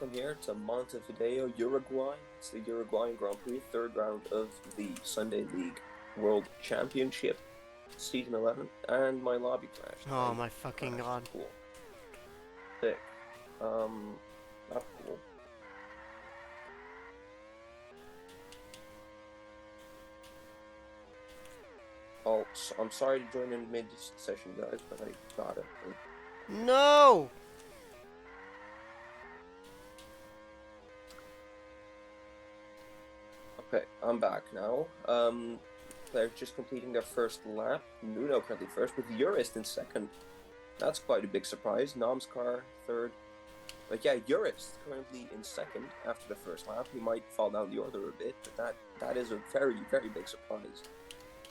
welcome here to Montevideo, Uruguay. It's the Uruguayan Grand Prix, third round of the Sunday League World Championship, Season 11, and my lobby crashed. Oh my fucking god. Cool. Sick. Not cool. Oh, so I'm sorry to join in mid-session, guys, but I got it. No! Okay, I'm back now. Players just completing their first lap. Nuno currently first, with Urist in second. That's quite a big surprise. Namskar third. But yeah, Urist currently in second after the first lap. He might fall down the order a bit, but that is a very, very big surprise.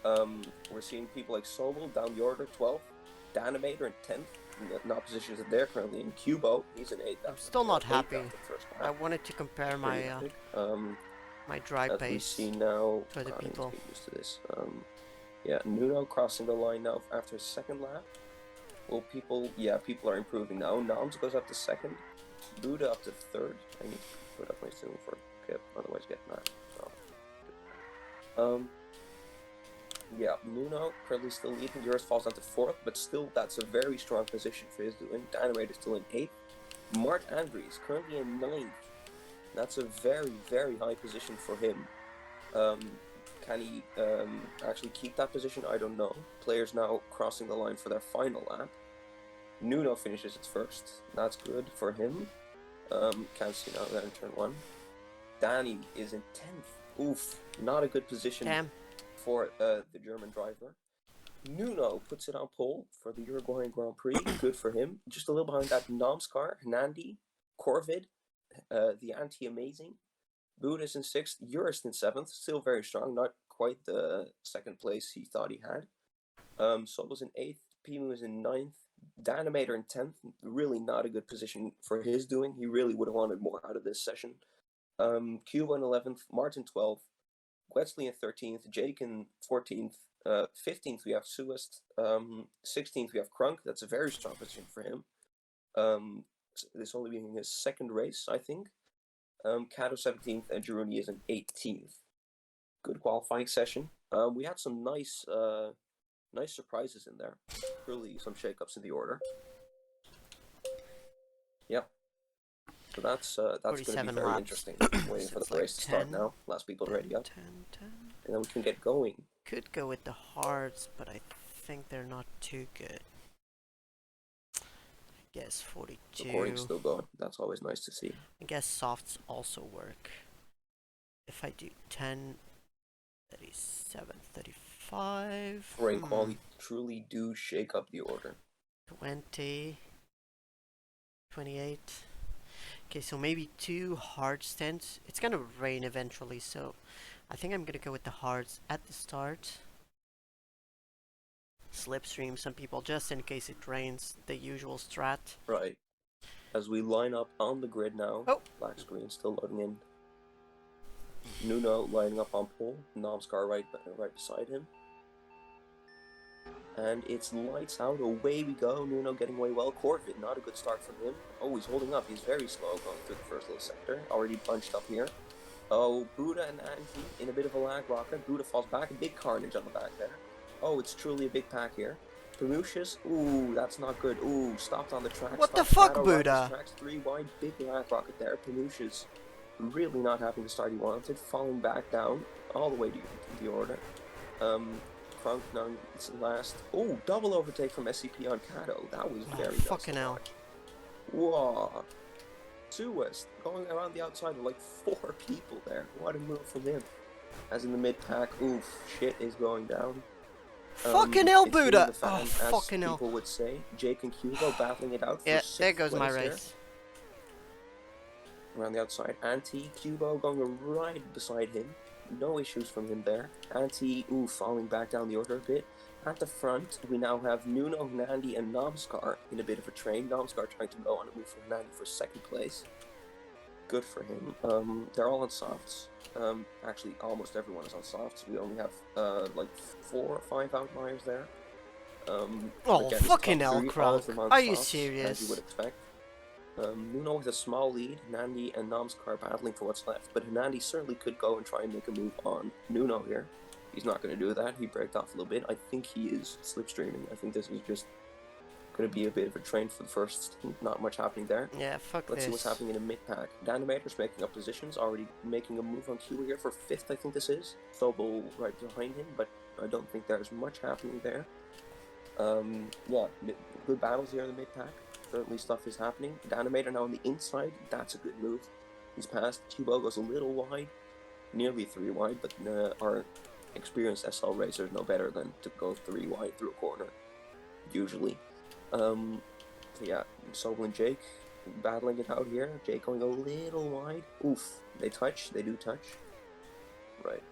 We're seeing people like Sobel down the order, 12th. Danimator in 10th. In opposition to there currently. In Cubo, he's in 8th. I'm still not happy. I wanted to compare my my dry as pace we see now, to the people. I need to get used to this. Yeah, Nuno crossing the line now after his second lap. Well, people are improving now. Nams goes up to second. Buddha up to third. I need to put up my zoom for Kip, otherwise get mad. So, yeah, Nuno currently still leading. Yours falls down to fourth, but still that's a very strong position for his doing. Dynamite is still in 8th. Mart Andries currently in 9th. That's a very, very high position for him. Can he actually keep that position? I don't know. Players now crossing the line for their final lap. Nuno finishes its first. That's good for him. Can't see now that in turn 1. Danny is in 10th. Oof, not a good position for the German driver. Nuno puts it on pole for the Uruguayan Grand Prix. Good for him. Just a little behind that, Namskar, Nandi, Corvid, the anti-amazing. Buddha's in 6th, Urist in 7th, still very strong, not quite the second place he thought he had. Sobel's in 8th, Pimu is in 9th, Danimator in 10th, really not a good position for his doing. He really would have wanted more out of this session. Cuba in 11th, Martin 12th, Wetzley in 13th, Jake in 14th, 15th we have Suest, 16th we have Krunk. That's a very strong position for him. This only being his second race, I think. Kato 17th and Jiruni is in 18th. Good qualifying session. We had some nice surprises in there. Really some shakeups in the order. Yep. So that's going to be very interesting. Waiting for the race to start now. Last people ready up. 10. And then we can get going. Could go with the hards, but I think they're not too good. I guess 42. Recording's still going. That's always nice to see. I guess softs also work. If I do 10, 37, 35. Rain quality truly do shake up the order. 20, 28. Okay, so maybe 2 hard stints. It's gonna rain eventually, so I think I'm gonna go with the hards at the start. Slipstream some people just in case it rains, the usual strat. Right. As we line up on the grid now, black screen still loading in. Nuno lining up on pole, Namskar right beside him. And it's lights out, away we go. Nuno getting away well. Corvid, not a good start from him. Oh, he's holding up. He's very slow going through the first little sector. Already bunched up here. Oh, Buddha and Anki in a bit of a lag rocket. Buddha falls back. A big carnage on the back there. Oh, it's truly a big pack here. Pamushas, ooh, that's not good. Ooh, stopped on the tracks. What the fuck, Buddha? Tracks 3 wide, big lag rocket there. Pamushas really not having the start he wanted. Falling back down all the way to the order. Krunk now it's last. Oh, double overtake from SCP on Kato. That was very nice. Fucking hell. Whoa. Suest going around the outside with like 4 people there. What a move from him. As in the mid pack, oof, shit is going down. Fucking hell, Buddha! Fan, oh, fucking hell. People would say. Jake and Hugo battling it out for yeah, 6th there goes my place race. There. Around the outside, Cubo going right beside him. No issues from him there. Falling back down the order a bit. At the front, we now have Nuno, Nandi, and Namskar in a bit of a train. Namskar trying to go on a move for Nandi for 2nd place. Good for him. They're all on softs. Actually, almost everyone is on softs. We only have like 4 or 5 outliers there. Oh, again, fucking hell, Krunk. Are you softs, serious? As you would expect. Nuno with a small lead, Nandi and Namskar battling for what's left, but Nandi certainly could go and try and make a move on Nuno here. He's not going to do that. He braked off a little bit. I think he is slipstreaming. I think this is just going to be a bit of a train for the first. Not much happening there. Yeah, fuck Let's this. see what's happening in a mid-pack. Danimator's making up positions, already making a move on Q here for 5th, I think this is. Sobel right behind him, but I don't think there's much happening there. Yeah, good battles here in the mid-pack. Certainly stuff is happening. Danimator now on the inside, that's a good move. He's passed. Cubo goes a little wide, nearly 3 wide, but our experienced SL racers know better than to go 3 wide through a corner, usually. So yeah, Sobel and Jake battling it out here. Jake going a little wide. Oof, they do touch. Right.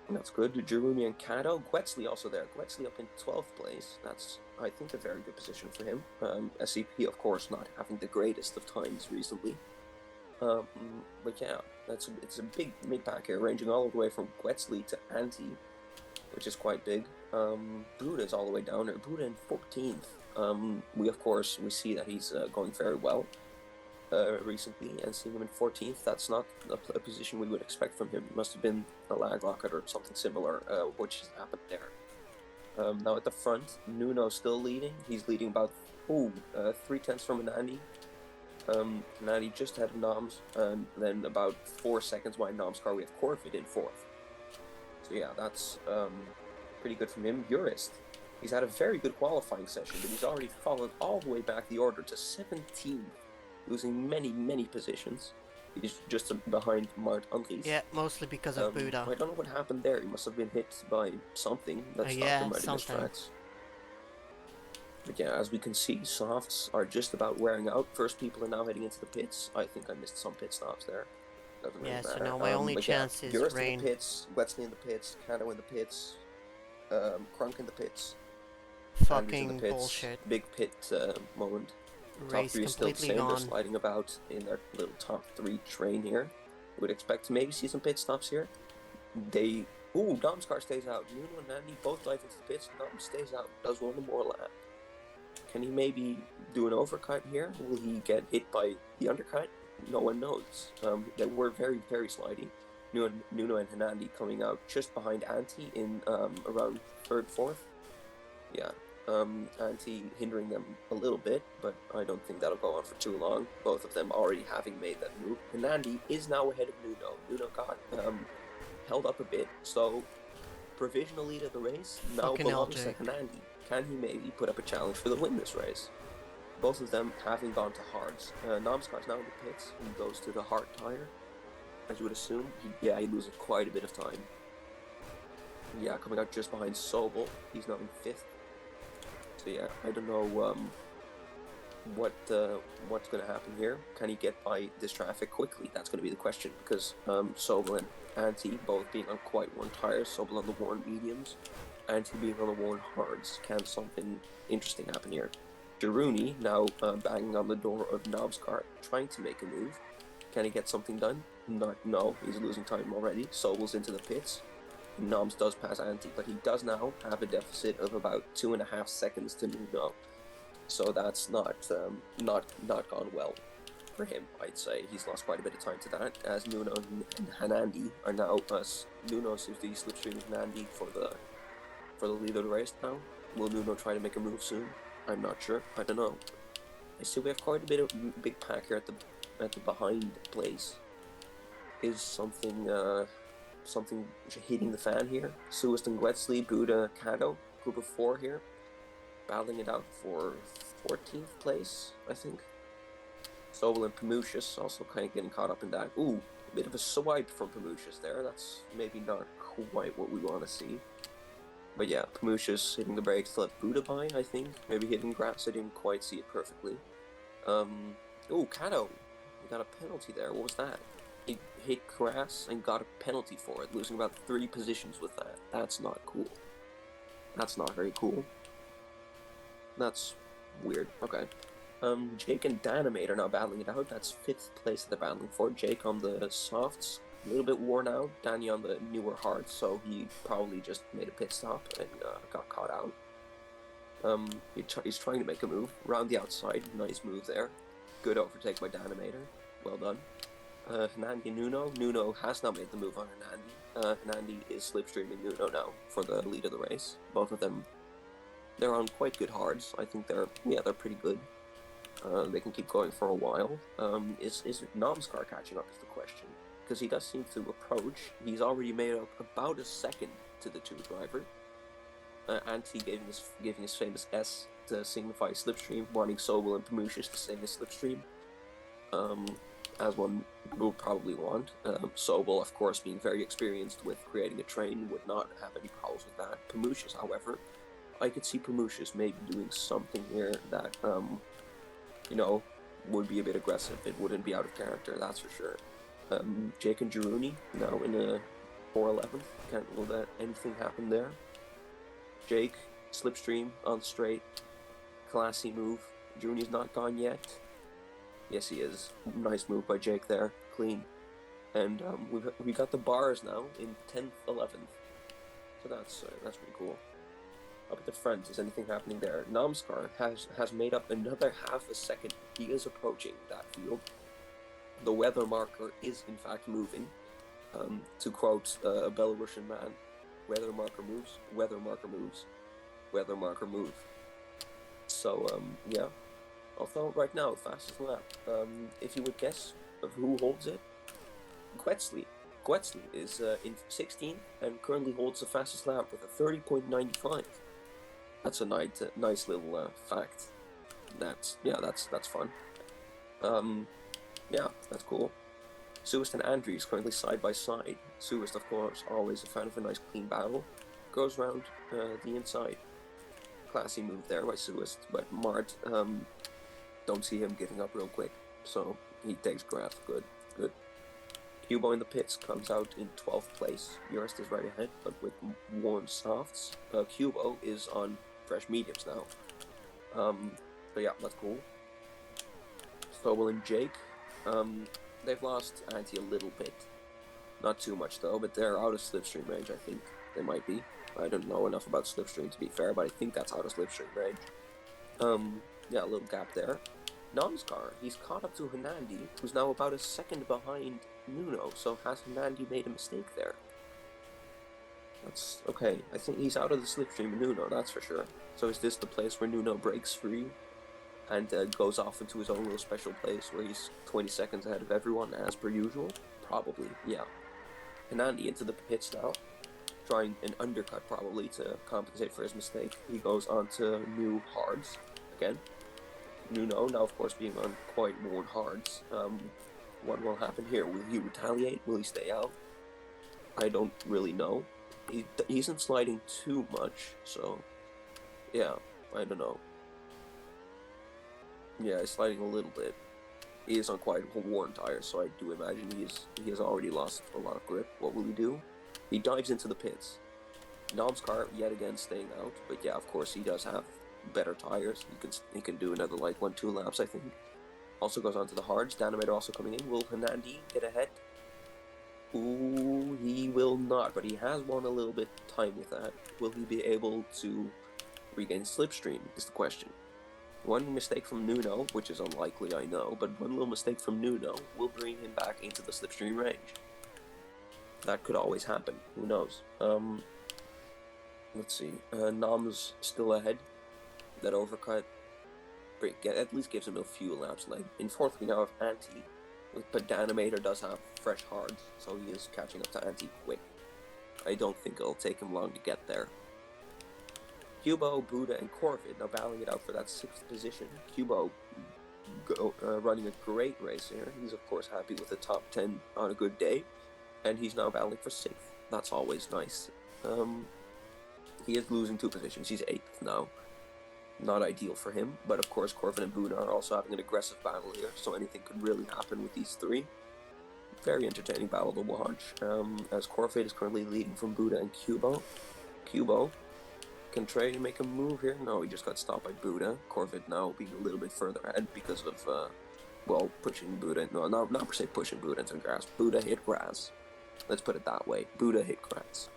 That's good. Jiruni and Kato. Gwetsley also there. Gwetsley up in 12th place. That's, I think, a very good position for him. SCP, of course, not having the greatest of times recently. But yeah, it's a big mid-pack here, ranging all the way from Gwetsley to Anti, which is quite big. Buddha is all the way down there. Buddha in 14th. We see that he's going very well recently, and seeing him in 14th, that's not a position we would expect from him. It must have been a lag rocket or something similar, which has happened there. Now at the front, Nuno's still leading. He's leading about 3/10 from Anandi. Anandi just ahead of Noms, and then about 4 seconds behind Noms' car we have Corvid in 4th. So yeah, that's pretty good from him. Urist, he's had a very good qualifying session, but he's already fallen all the way back the order to 17th. Losing many positions. He's just behind Mart Andries. Yeah, mostly because of Buddha. I don't know what happened there. He must have been hit by something that stopped him right in his tracks. But yeah, as we can see, softs are just about wearing out. First people are now heading into the pits. I think I missed some pit stops there. Doesn't really matter. So now my only chance is Eurus rain. in the pits, Wetzley in the pits, Kato in the pits, Crunk in the pits. Fucking bullshit. Big pit moment. Race top 3 is still the same. gone. They're sliding about in their little top 3 train here. Would expect to maybe see some pit stops here. Dom's car stays out. Nuno and Andy both dive into the pits. Dom stays out, does one more lap. Can he maybe do an overcut here? Will he get hit by the undercut? No one knows. They were very slidey. Nuno and Hanandi coming out just behind Anti in around 3rd, 4th. Yeah. Anti hindering them a little bit, but I don't think that'll go on for too long. Both of them already having made that move. Hanandi is now ahead of Nuno. Nuno got held up a bit, so provisional lead of the race now belongs to Hanandi. Can he maybe put up a challenge for the win this race? Both of them having gone to hards. Namskar's now in the pits. He goes to the hard tire, as you would assume. He loses quite a bit of time. Yeah, coming out just behind Sobel. He's now in 5th. So yeah, I don't know what's going to happen here. Can he get by this traffic quickly? That's going to be the question, because Sobel and Anti both being on quite worn tires, Sobel on the worn mediums, Anti being on the worn hards. Can something interesting happen here? Jiruni now banging on the door of Nob's car, trying to make a move. Can he get something done? No, he's losing time already. Sobel's into the pits. Noms does pass Anti, but he does now have a deficit of about 2.5 seconds to Nuno. So that's not gone well for him, I'd say. He's lost quite a bit of time to that, as Nuno and Hanandi are now Nuno seems to be slipstreaming Hanandi for the lead of the race now. Will Nuno try to make a move soon? I'm not sure. I don't know. I see we have quite a bit of big pack here at the behind place. Is something hitting the fan here? Suist and Gwetsley, Buddha, Kato, group of 4 here, battling it out for 14th place, I think. Sobel and Pamucius also kind of getting caught up in that. Ooh, a bit of a swipe from Pamucius there. That's maybe not quite what we want to see. But yeah, Pamucius hitting the brakes to let Buddha by, I think. Maybe hitting grass, I didn't quite see it perfectly. Ooh, Kato, we got a penalty there. What was that? He hit grass and got a penalty for it, losing about 3 positions with that. That's not cool. That's not very cool. That's weird. Okay. Jake and Dynamite are now battling it out. That's 5th place that they're battling for. Jake on the softs, a little bit worn out. Danny on the newer hards, so he probably just made a pit stop and got caught out. He's trying to make a move around the outside. Nice move there. Good overtake by Danimator. Well done. Hernandi and Nuno. Nuno has now made the move on Hernandi. Hernandi is slipstreaming Nuno now for the lead of the race. Both of them, they're on quite good hards. I think they're pretty good. They can keep going for a while. Is Nom's car catching up is the question. Because he does seem to approach. He's already made up about a second to the 2 driver. Anti giving his famous S to signify slipstream, wanting Sobel and Pamushis to sing his slipstream. As one will probably want. Sobel, of course, being very experienced with creating a train, would not have any problems with that. Pamushis, however, I could see Pamushis maybe doing something here that, would be a bit aggressive. It wouldn't be out of character, that's for sure. Jake and Jiruni, now in a 411. Can't rule that anything happened there. Jake, slipstream on straight. Classy move. Jiruni's not gone yet. Yes, he is. Nice move by Jake there. Clean. And we got the bars now in 10th, 11th. So that's pretty cool. Up at the front, is anything happening there? Namskar has made up another half a second. He is approaching that field. The weather marker is in fact moving. To quote a Belarusian man, weather marker moves, weather marker moves, weather marker move. So, yeah. Although right now, fastest lap. If you would guess of who holds it, Quetzley. Quetzley is in 16th and currently holds the fastest lap with a 30.95. That's a nice little fact. That's fun. Yeah, that's cool. Suist and Andrews currently side by side. Suist, of course, always a fan of a nice clean battle. Goes around the inside. Classy move there by Suist, but Mart, don't see him giving up real quick. So he takes grass. Good. Cubo in the pits comes out in 12th place. Jurist is right ahead, but with worn softs. Cubo is on fresh mediums now. But yeah, that's cool. Sobel and Jake, they've lost Anti a little bit. Not too much though, but they're out of slipstream range, I think. They might be. I don't know enough about slipstream to be fair, but I think that's out of slipstream range. Yeah, a little gap there. Namskar, he's caught up to Hernandi, who's now about a second behind Nuno, so has Hernandi made a mistake there? That's okay. I think he's out of the slipstream of Nuno, that's for sure. So is this the place where Nuno breaks free and goes off into his own little special place where he's 20 seconds ahead of everyone as per usual? Probably, yeah. Hernandi into the pits now, trying an undercut probably to compensate for his mistake. He goes on to new hards again. Nuno, now of course being on quite worn hards. What will happen here? Will he retaliate? Will he stay out? I don't really know. He isn't sliding too much, so yeah, I don't know. Yeah, he's sliding a little bit. He is on quite worn tires, so I do imagine he has already lost a lot of grip. What will he do? He dives into the pits. Nom's car yet again staying out, but yeah, of course he does have better tires. He can do another like 1-2 laps, I think. Also goes on to the hards. Danimator also coming in. Will Hernandi get ahead? Ooh, he will not, but he has won a little bit of time with that. Will he be able to regain slipstream is the question. One mistake from Nuno, which is unlikely, I know, but one little mistake from Nuno will bring him back into the slipstream range. That could always happen. Who knows? Let's see. Nam's still ahead. That overcut at least gives him a few laps. Like in fourth, we now have Anti, but Danimator does have fresh hards, so he is catching up to Anti quick. I don't think it'll take him long to get there. Cubo, Buddha, and Corvid now battling it out for that 6th position. Cubo running a great race here. He's of course happy with the top 10 on a good day, and he's now battling for 6th. That's always nice. He is losing 2 positions. He's 8th now. Not ideal for him, but of course Corvid and Buddha are also having an aggressive battle here, so anything could really happen with these 3. Very entertaining battle to watch, as Corvid is currently leading from Buddha and Cubo. Cubo can try to make a move here. No, he just got stopped by Buddha. Corvid now being a little bit further ahead because of, pushing Buddha. No, not per se pushing Buddha into the grass. Buddha hit grass. Let's put it that way. Buddha hit grass.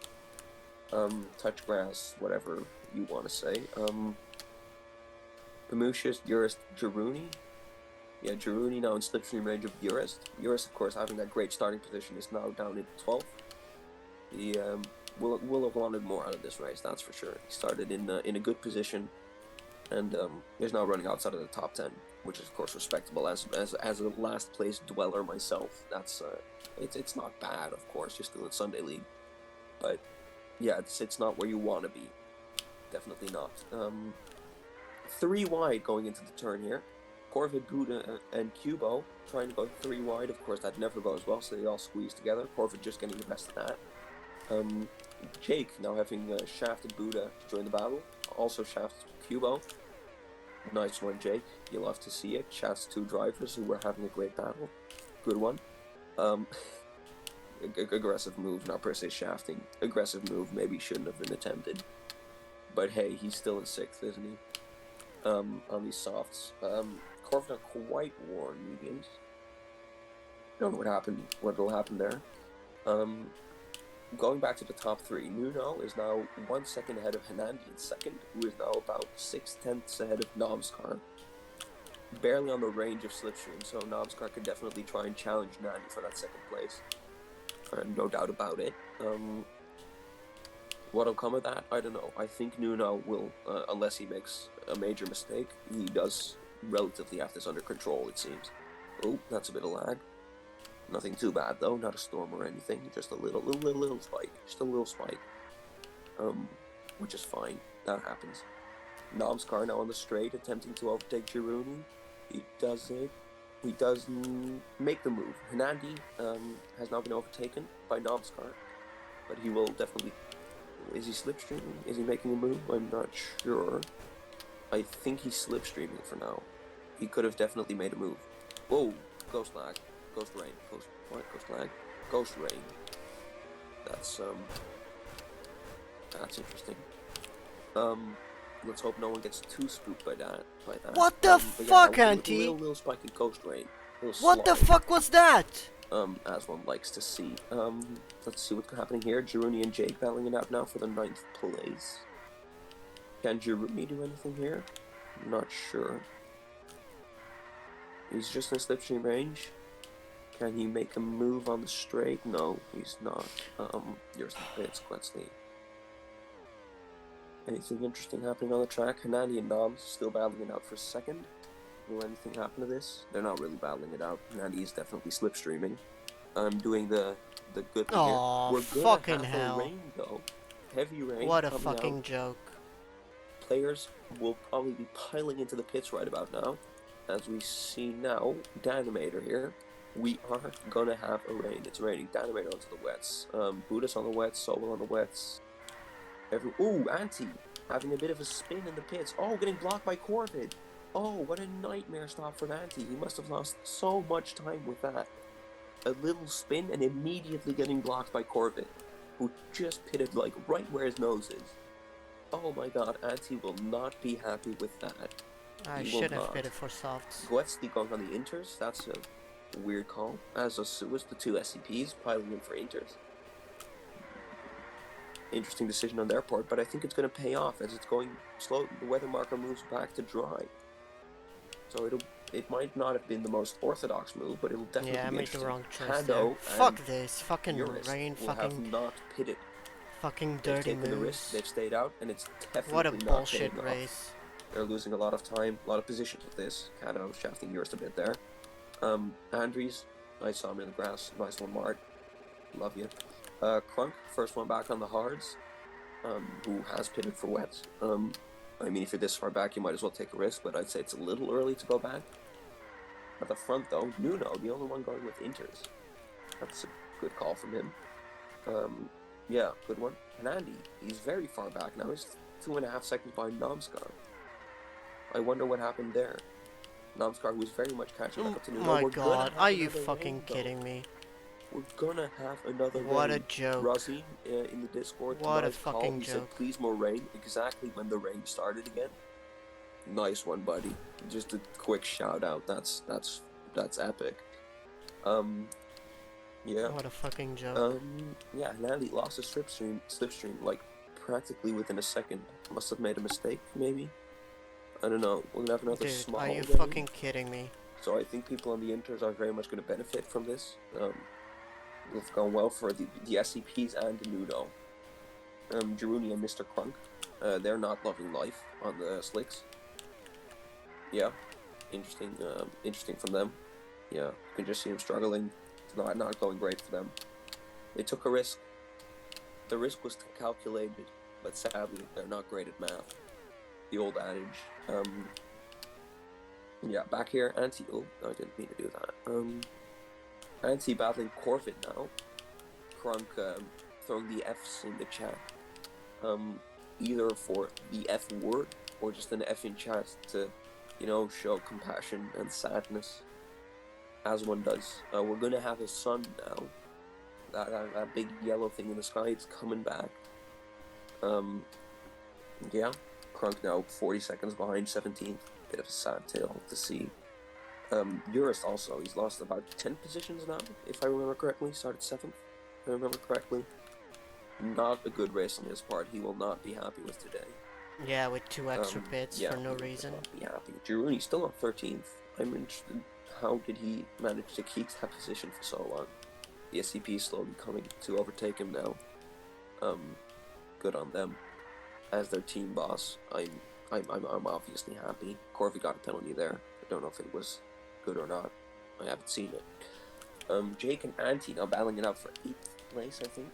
Touch grass, whatever you want to say. Pamushis, Jurist, Jiruni. Yeah, Girouni now in slipstream range of Urist. Urist, of course, having that great starting position, is now down in 12th. He will have wanted more out of this race, that's for sure. He started in a good position, and is now running outside of the top 10, which is of course respectable. As a last place dweller myself, that's it's not bad, of course. You're still in Sunday League, but yeah, it's not where you want to be. Definitely not. 3 wide going into the turn here. Corvid, Buddha, and Cubo trying to go 3 wide. Of course, that never goes well, so they all squeeze together. Corvid just getting the best of that. Jake now having shafted Buddha to join the battle. Also shafted Cubo. Nice one, Jake. You'll love to see it. Shafts 2 drivers who were having a great battle. Good one. Aggressive move, not per se shafting. Aggressive move maybe shouldn't have been attempted. But hey, he's still in 6th, isn't he? On these softs. Corvid not quite worn mediums. Don't know what will happen there. Going back to the top 3, Nuno is now 1 second ahead of Hanandi in 2nd, who is now about 6/10ths ahead of Nomskar. Barely on the range of slipstream, so Nomskar could definitely try and challenge Nandi for that 2nd place. No doubt about it. What'll come of that, I don't know. I think Nuno will, unless he makes a major mistake, he does relatively have this under control, it seems. Oh, that's a bit of lag. Nothing too bad though, not a storm or anything, just a little spike, just a little spike. Which is fine, that happens. Nomskar now on the straight, attempting to overtake Girouni. He does it. He does make the move. Hanandi has now been overtaken by Nomskar, but he will definitely. Is he slipstreaming? Is he making a move? I'm not sure. I think he's slipstreaming for now. He could have definitely made a move. Whoa, ghost lag. Ghost rain. Ghost lag? Ghost rain. That's interesting. Let's hope no one gets too spooked by that. What the fuck, Auntie? Little spiky ghost rain. What the fuck was that? As one likes to see. Let's see what's happening here. Girouni and Jake battling it out now for the 9th place. Can Girouni do anything here? I'm not sure. He's just in slipstream range. Can he make a move on the straight? No, he's not. Yours it's Quetzley. Anything interesting happening on the track? Hanani and Noms still battling it out for 2nd. Will anything happen to this? They're not really battling it out. Hanani is definitely slipstreaming. I'm doing the good thing here. We're fucking gonna have hell. Rain though. Heavy rain. What a fucking out. joke. Players will probably be piling into the pits right about now. As we see now, Dynamator here. We are gonna have a rain. It's raining. Dynamator onto the wets. Buddha's on the wets. Solo on the wets. Ooh, Auntie having a bit of a spin in the pits. Oh, getting blocked by Corvid. Oh, what a nightmare stop for Auntie. He must have lost so much time with that. A little spin and immediately getting blocked by Corvid, who just pitted like right where his nose is. Oh my god, Auntie will not be happy with that. I should have pitted for softs. Goetzli going on the inters. That's a weird call. As a Suez, the 2 SCPs piling in for inters. Interesting decision on their part, but I think it's going to pay off as it's going slow. The weather marker moves back to dry, so it might not have been the most orthodox move, but it'll definitely I be made the wrong choice. Fuck this, fucking rain, fucking have not pitted. Fucking They've dirty taken the risk. They've stayed out, and it's definitely what a not bullshit paying race. Off. They're losing a lot of time, a lot of positions with this. Cato shafting yours a bit there. Andres, I saw him in the grass. Nice one, Mart. Love you. Crunk, first one back on the hards, who has pitted for wets. I mean, if you're this far back, you might as well take a risk, but I'd say it's a little early to go back. At the front, though, Nuno, the only one going with inters. That's a good call from him. Yeah, good one. And Andy, he's very far back now. He's 2.5 seconds behind Nomskar. I wonder what happened there. Nomskar was very much catching up to Nuno. Oh my god, are you fucking kidding me? We're gonna have another What rain. a joke. Rossi in the Discord. What nice a fucking call. He joke. said, please more rain, exactly when the rain started again. Nice one, buddy. Just a quick shout out. That's epic. Yeah. What a fucking joke. Yeah, Nandi lost his slipstream like practically within a second. Must have made a mistake, maybe. I don't know. We're gonna have another Dude, small are you rain. fucking kidding me? So I think people on the Inters are very much going to benefit from this. It's gone well for the SCPs and the Nuno. Jiruni and Mr. Crunk, they're not loving life on the slicks. Yeah, interesting. Interesting from them. Yeah, you can just see them struggling. It's not going great for them. They took a risk. The risk was calculated, but sadly, they're not great at math. The old adage. Yeah, back here, Anti. Oh, I didn't mean to do that. Anti battling Corvid now. Crunk throwing the F's in the chat. Either for the F word or just an F in chat to, show compassion and sadness, as one does. We're gonna have a sun now. That big yellow thing in the sky, it's coming back. Yeah, Crunk now 40 seconds behind 17th. Bit of a sad tale to see. Urist also, he's lost about 10 positions now, if I remember correctly. Started 7th, if I remember correctly. Not a good race on his part. He will not be happy with today. Yeah, with 2 extra pits for no reason. He will not be happy. Jiruni's still on 13th. I'm interested. How did he manage to keep that position for so long? The SCP is slowly coming to overtake him now. Good on them. As their team boss, I'm obviously happy. Corvi got a penalty there. I don't know if it was good or not. I haven't seen it. Jake and Auntie now battling it out for 8th place, I think.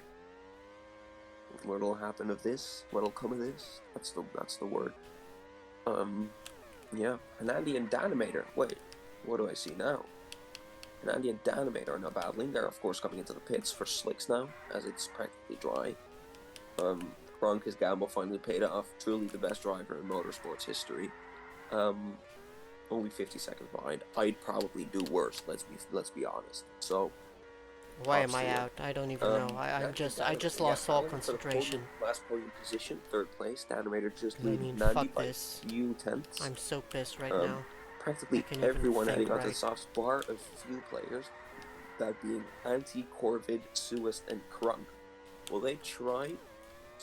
What'll happen of this? What'll come of this? That's the word. Yeah. Hanandi and Danimator. Wait, what do I see now? Hanandi and Danimator are now battling. They're of course coming into the pits for slicks now, as it's practically dry. Crunk, his gamble finally paid off. Truly the best driver in motorsports history. Only 50 seconds behind. I'd probably do worse. Let's be honest. So. Why am I out? I don't even know. I just lost all concentration. Last podium position, 3rd place. Danimator just leading fuck 90 by this. few tenths. I'm so pissed right now. Practically everyone heading onto the soft bar of few players, that being Anti, Corvid, Suist, and Crunk. Will they try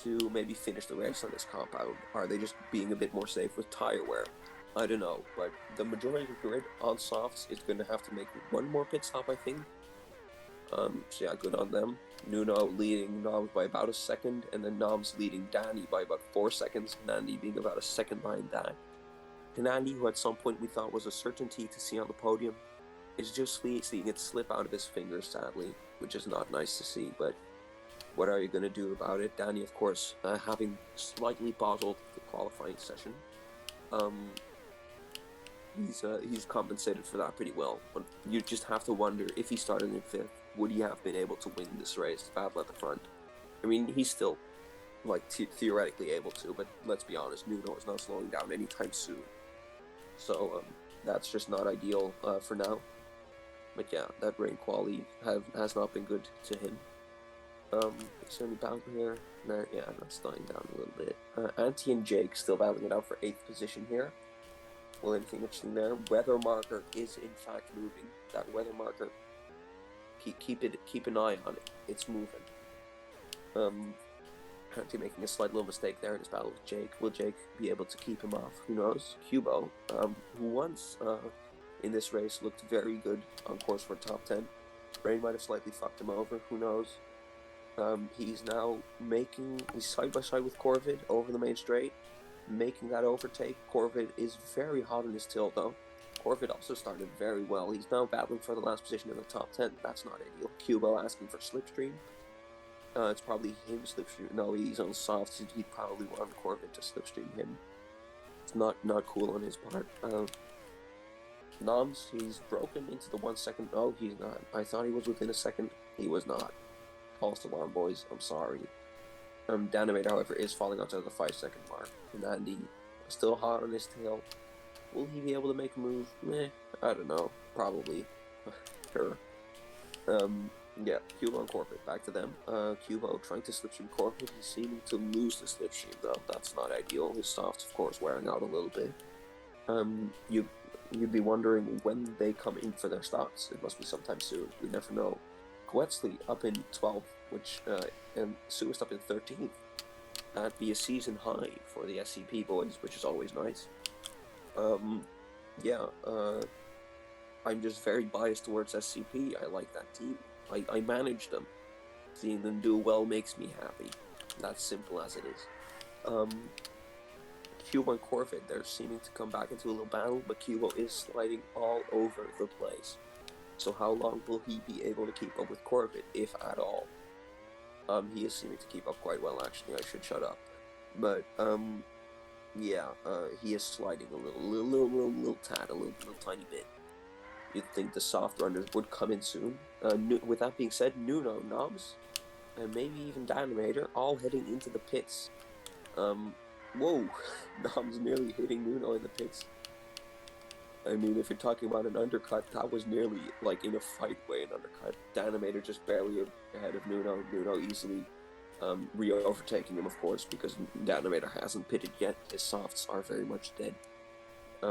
to maybe finish the race on this compound? Are they just being a bit more safe with tire wear? I don't know, but the majority of the grid on softs is going to have to make one more pit stop, I think. So yeah, good on them. Nuno leading Noms by about a second, and then Noms leading Danny by about 4 seconds, Nandi being about a second behind that. Nandi, who at some point we thought was a certainty to see on the podium, is just seeing it slip out of his fingers, sadly, which is not nice to see, but what are you going to do about it? Danny, of course, having slightly bottled the qualifying session. He's compensated for that pretty well, but you just have to wonder, if he started in 5th, would he have been able to win this race, battle at the front? I mean, he's still, theoretically able to, but let's be honest, Nuno is not slowing down anytime soon. So, that's just not ideal for now. But yeah, that rain quality has not been good to him. Is there any battle here? No, yeah, that's dying down a little bit. Auntie and Jake still battling it out for 8th position here. Well, anything interesting there? Weather marker is in fact moving. That weather marker, keep an eye on it. It's moving. Auntie making a slight little mistake there in his battle with Jake. Will Jake be able to keep him off? Who knows? Cubo, who once in this race looked very good on course for top 10. Rain might have slightly fucked him over. Who knows? He's now he's side by side with Corvid over the main straight, making that overtake. Corvid is very hot in his tail though. Corvid also started very well. He's now battling for the last position in the top 10. That's not ideal. Cubo asking for slipstream. It's probably him slipstream. No, he's on softs. He'd probably want Corvid to slipstream him. It's not cool on his part. Noms, he's broken into the 1 second. No, he's not. I thought he was within a second. He was not. False alarm, boys. I'm sorry. Danimator, however, is falling onto the 5 second mark. And Andy still hot on his tail. Will he be able to make a move? Meh, I don't know. Probably. Sure. Yeah, Cubo and Corvid, back to them. Cubo trying to slipstream Corvid. He's seeming to lose the slipstream though. That's not ideal. His softs, of course, wearing out a little bit. You'd be wondering when they come in for their stops. It must be sometime soon. We never know. Quetzley up in 12th, and Suist up in 13th. That'd be a season high for the SCP boys, which is always nice. Yeah, I'm just very biased towards SCP. I like that team. I manage them. Seeing them do well makes me happy. That's simple as it is. Cubo and Corvid, they're seeming to come back into a little battle, but Cubo is sliding all over the place. So how long will he be able to keep up with Corvid, if at all? He is seeming to keep up quite well, actually. I should shut up. But, yeah, he is sliding a little tad, a little tiny bit. You'd think the soft runners would come in soon. With that being said, Nuno, Knobs, and maybe even Dynamator, all heading into the pits. Whoa, Knobs nearly hitting Nuno in the pits. I mean, if you're talking about an undercut, that was nearly like in a fight way an undercut. Dynamator just barely ahead of Nuno. Nuno easily re-overtaking him, of course, because Dynamator hasn't pitted yet. His softs are very much dead.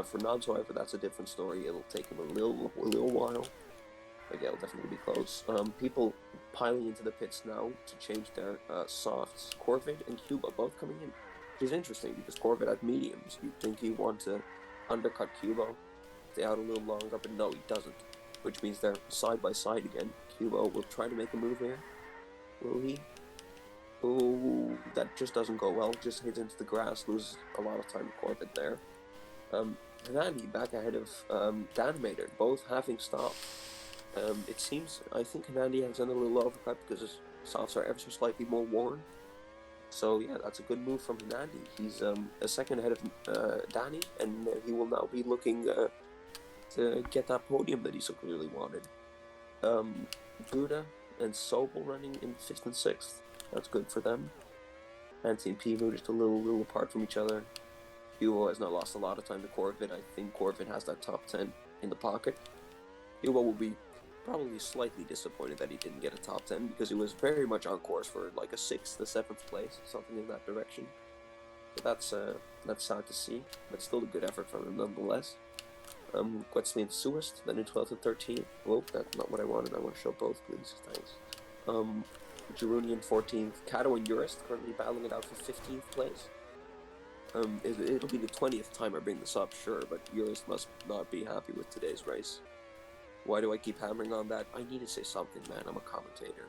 For Knobs, however, that's a different story. It'll take him a little while. But yeah, it'll definitely be close. People piling into the pits now to change their softs. Corvid and Cuba both coming in, which is interesting because Corvid had mediums. You'd think he'd want to undercut Cubo, stay out a little longer, but no, he doesn't. Which means they're side by side again. Cubo will try to make a move here. Will he? Oh, that just doesn't go well. Just hits into the grass, loses a lot of time to Corvid there. Hernandi back ahead of Danimator, both having stopped. It seems, I think Hernandi has done a little overcut because his softs are ever so slightly more worn. So yeah, that's a good move from Hernandi. He's a second ahead of Danny, and he will now be looking to get that podium that he so clearly wanted. Buddha and Sobel running in 5th and 6th. That's good for them. Anti and Pimu just a little apart from each other. Hugo has not lost a lot of time to Corvid. I think Corvid has that top 10 in the pocket. Hugo will be probably slightly disappointed that he didn't get a top 10 because he was very much on course for like a 6th to 7th place, something in that direction. So that's sad to see, but still a good effort from him nonetheless. Quetzalcoatl and Suist, then in 12th and 13th. Whoa, that's not what I wanted. I want to show both, please. Thanks. Jiruni in 14th. Kato and Urist currently battling it out for 15th place. It'll be the 20th time I bring this up, sure, but Urist must not be happy with today's race. Why do I keep hammering on that? I need to say something, man. I'm a commentator.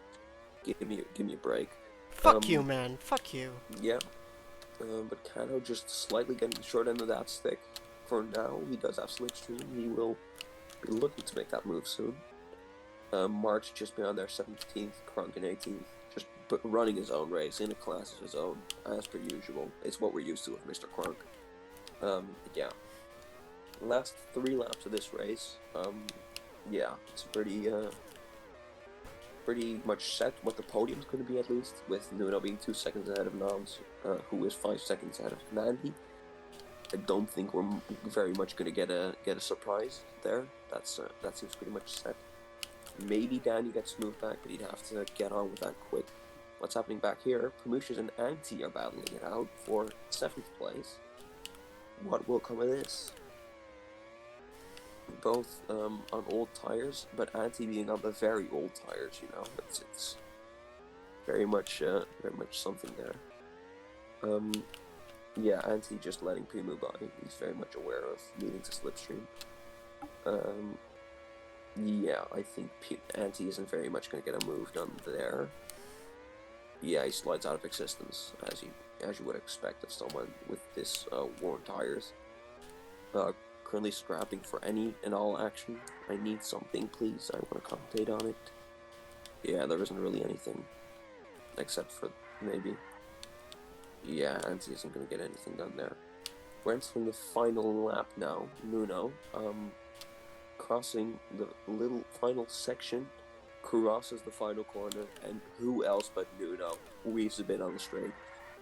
Give me a break. Fuck you, man. Fuck you. Yeah. But Kato just slightly getting the short end of that stick. For now, he does have Slipstream. He will be looking to make that move soon. March just beyond their 17th, Kronk in 18th. Just running his own race in a class of his own, as per usual. It's what we're used to with Mr. Kronk. Yeah. Last 3 laps of this race, yeah, it's pretty much set what the podium's going to be, at least, with Nuno being 2 seconds ahead of Noms, who is 5 seconds ahead of Nandi. I don't think we're very much going to get a surprise there. That seems pretty much set. Maybe Danny gets moved back, but he'd have to get on with that quick. What's happening back here? Promotions and Anti are battling it out for 7th place. What will come of this? Both on old tires, but Anti being on the very old tires, you know. It's very much something there. Yeah, Anti just letting Pimu by. He's very much aware of needing to slipstream. Yeah, I think Anti isn't very much going to get a move done there. Yeah, he slides out of existence, as you would expect of someone with this worn tires. Currently scrapping for any and all action. I need something, please. I want to commentate on it. Yeah, there isn't really anything. Except for maybe. Yeah, Anti isn't going to get anything done there. We're entering the final lap now. Nuno, crossing the little final section, crosses the final corner, and who else but Nuno weaves a bit on the straight.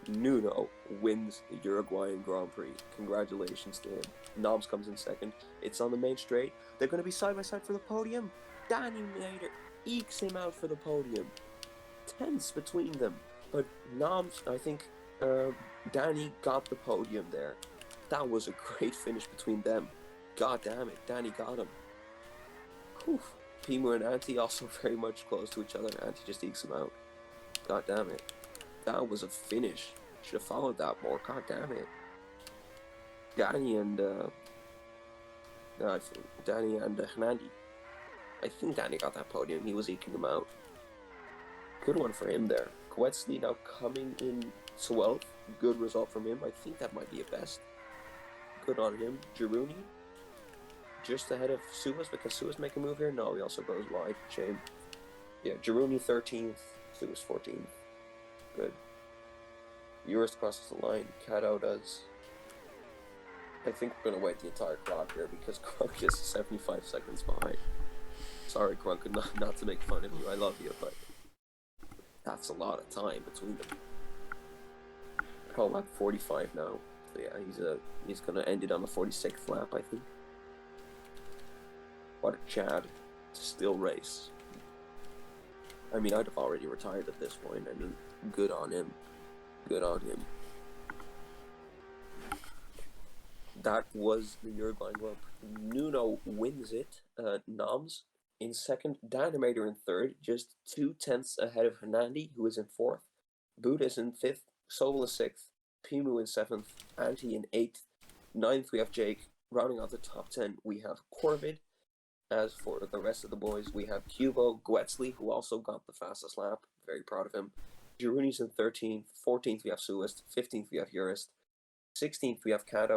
Nuno wins the Uruguayan Grand Prix. Congratulations to him. Noms comes in second. It's on the main straight. They're going to be side by side for the podium. Danny Nader ekes him out for the podium. Tense between them. But Noms, I think Danny got the podium there. That was a great finish between them. God damn it, Danny got him. Whew. Pimu and Anti also very much close to each other. Anti just ekes him out. God damn it. That was a finish. Should have followed that more. God damn it. Danny and I think Danny and Hernandi. I think Danny got that podium. He was eking them out. Good one for him there. Quetzley now coming in 12th. Good result from him. I think that might be a best. Good on him. Girouni just ahead of Suez, but can Suez make a move here? No, he also goes wide. Shame. Yeah, Girouni 13th. Suez 14th. Good. Eurus crosses the line. Cato does. I think we're going to wait the entire clock here because Crunk is 75 seconds behind. Sorry, Crunk, not to make fun of you. I love you, but that's a lot of time between them. Call lap 45 now. So yeah, he's going to end it on the 46th lap, I think. What a Chad to still race. I mean, I'd have already retired at this point. I mean, good on him. Good on him. That was the Uruguayan Grand Prix. Nuno wins it. Noms in second. Dynamator in third. Just 2/10 ahead of Hernandi, who is in fourth. Buddha is in fifth. Sobel is sixth. Pimu in seventh. Anti in eighth. Ninth, we have Jake. Rounding out the top 10, we have Corvid. As for the rest of the boys, we have Cubo, Guetzley, who also got the fastest lap. Very proud of him. Girouni's in 13th. 14th, we have Suist. 15th, we have Urist. 16th, we have Cato.